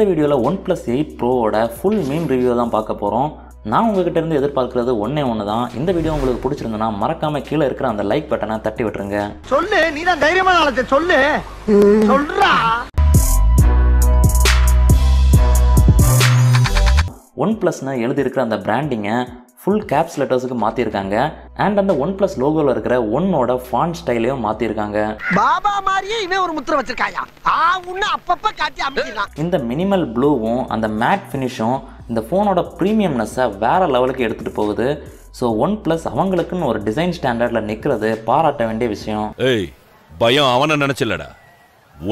இந்த வீடியோவில் OnePlus 8 Proவோட full meme review தான் பார்க்க போகிறோம். நான் உங்ககிட்ட இருந்து எதிர்பார்க்கிறது ஒன்றே தான். இந்த வீடியோ உங்களுக்கு பிடிச்சிருந்தனா மறக்காம கீழே இருக்கிற அந்த லைக் பட்டனை தட்டி விட்டுருங்க. சொல்லு, நீ தான் தைரியமான ஆளு, சொல்லு சொல்றா. OnePlusன்னு எழுதியிருக்கிற அந்த பிராண்டிங்கை ஃபுல் கேப்ஸ் லெட்டர்ஸுக்கு மாற்றிருக்காங்க. அண்ட் அந்த OnePlus லோகோவில் இருக்கிற ஒன்னோட ஃபாண்ட் ஸ்டைலையும் மாற்றிருக்காங்க. பாபா மாதிரியே இவன் ஒரு முத்திரை வச்சிருக்காயா, அப்பப்ப காட்டி அமைக்கிறான். இந்த மினிமல் ப்ளூவும் அந்த மேட் ஃபினிஷும் இந்த ஃபோனோட ப்ரீமியம்னஸை வேற லெவலுக்கு எடுத்துகிட்டு போகுது. ஸோ OnePlus அவங்களுக்குன்னு ஒரு டிசைன் ஸ்டாண்டர்டில் நிற்கிறது பாராட்ட வேண்டிய விஷயம். ஏய், பயம் அவனை நினைச்சில்லடா,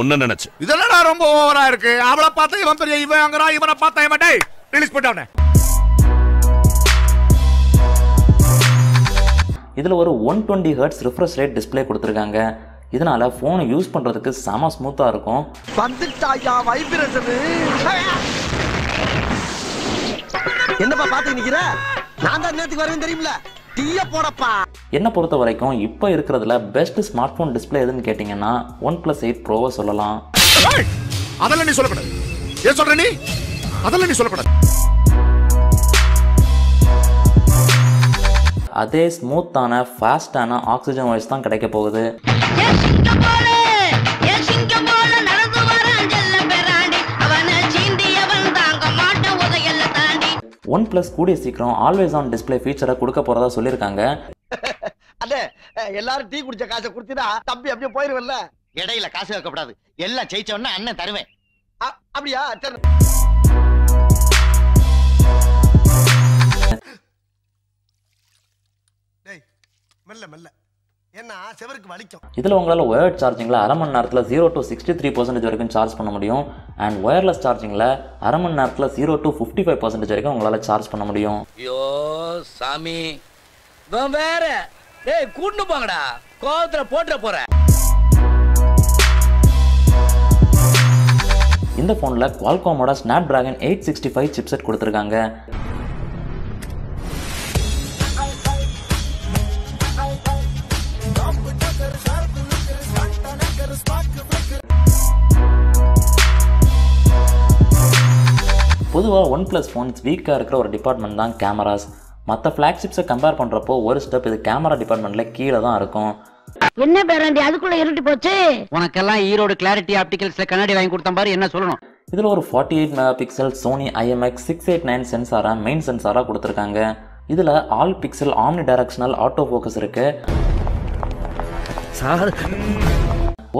உன்னை நினைச்சு. இதெல்லாம் ரொம்ப ஓவரா இருக்கு. அவளை பார்த்தா இவன் பெரிய இவன், இவனை பார்த்தா இவன். டேய், ரிலீஸ் பண்ணிட்டானே. இதில் ஒரு 120 Hz ரிஃப்ரெஷ் ரேட் டிஸ்பிளே கொடுத்துருக்காங்க. இதனால ஃபோனை யூஸ் பண்ணுறதுக்கு செம ஸ்மூத்தாக இருக்கும். என்னப்பா பார்த்து நிக்கிற? நான் தான் நேத்துக்கு வரேன் தெரியுமில, டீய போடப்பா. என்னை பொறுத்த வரைக்கும் இப்போ இருக்கிறதுல பெஸ்ட் ஸ்மார்ட் ஃபோன் டிஸ்பிளே எதுன்னு கேட்டிங்கன்னா OnePlus 8 Proவை சொல்லலாம். அதெல்லாம் நீ சொல்லக்கூடாது. ஏன் சொல்ற நீ? அதெல்லாம் நீ சொல்லக்கூடாது. அதே ஸ்மூத்தான ஃபாஸ்டான ஆக்சிஜன் வாய்ஸ் தான் கிடைக்க போகுது. OnePlus கூடிய சீக்கிரம் ஆல்வேஸ் ஆன் டிஸ்பிளே ஃபீச்சரை கொடுக்க போறதா சொல்லியிருக்காங்க. அடே, எல்லாரும் டீ குடிச்ச காசை குடுத்தினா தம்பி அப்படியே போயிருவல்ல. இடையில காசு வைக்கப்படாது, எல்லாம் ஜெயிச்சவன அண்ணன் தருவேன். அப்படியா? மெல்ல மெல்ல என்ன செவருக்கு வலிக்கும். இதில் உங்களால் ஒயர்ட் சார்ஜிங்கில் அரை மணி நேரத்தில் 0 to 63% வரைக்கும் சார்ஜ் பண்ண முடியும். அண்ட் ஒயர்லெஸ் சார்ஜிங்கில் அரை மணி நேரத்தில் 0 to 55% வரைக்கும் உங்களால் சார்ஜ் பண்ண முடியும். ஐயோ சாமி, வேற டேய் கூட்டு போங்கடா, கோவத்துல போட்டுற போற. இந்த ஃபோனில் குவால்காமோட Snapdragon 865 சிப்செட் கொடுத்துருக்காங்க. பொதுவாக OnePlus ஃபோன்ஸ் வீக்காக இருக்கிற ஒரு டிபார்ட்மெண்ட் தான் கேமராஸ். மற்ற ஃப்ளாக்ஷிப்ஸை கம்பேர் பண்ணுறப்போ ஒரு ஸ்டெப் இது கேமரா டிபார்ட்மெண்ட்டில் கீழே தான் இருக்கும். என்ன பேராண்டி அதுக்குள்ள இருட்டி போச்சு? உனக்கெல்லாம் ஈரோடு கிளாரிட்டி ஆப்டிகல்ஸ்ல கண்ணாடி வாங்கி கொடுத்த மாதிரி என்ன சொல்லணும்? இதில் ஒரு 48 மெகாபிக்சல் சோனி IMX 689 சென்சாரை மெயின் சென்சாராக கொடுத்துருக்காங்க. இதில் all pixel omni directional auto focus இருக்கு.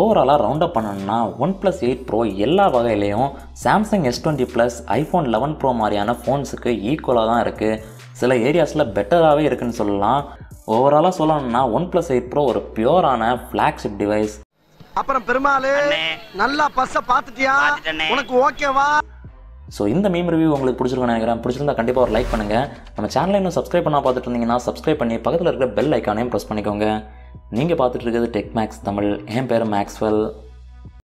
ஓவராலாக ரவுண்ட் அப் பண்ணணும்னா OnePlus 8 Pro எல்லா வகையிலையும் Samsung S20 Plus, iPhone 11 Pro மாதிரியான ஃபோன்ஸுக்கு ஈக்குவலாக தான் இருக்குது. சில ஏரியாஸில் பெட்டராகவே இருக்குன்னு சொல்லலாம். ஓவராலாக சொல்லணும்னா OnePlus 8 Pro ஒரு பியூரான ஃப்ளாக்ஷிப் டிவைஸ். அப்புறம் பெருமாளே, நல்லா பஸ்ஸை பார்த்துட்டியா? உனக்கு ஓகேவா? ஸோ இந்த மீம் ரிவ்யூ உங்களுக்கு பிடிச்சிருக்குன்னு நினைக்கிறேன். பிடிச்சிருந்தா கண்டிப்பாக ஒரு லைக் பண்ணுங்கள். நம்ம சேனலை இன்னும் சப்ஸ்கிரைப் பண்ணால் பார்த்துட்டு இருந்தீங்கன்னா சப்ஸ்கிரைப் பண்ணி பக்கத்தில் இருக்கிற பெல் ஐக்கானையும் ப்ரெஸ் பண்ணிக்கோங்க. நீங்கள் பார்த்துட்டு இருக்கிறது டெக் மேக்ஸ் தமிழ். என் பேர் மேக்ஸ்வெல்.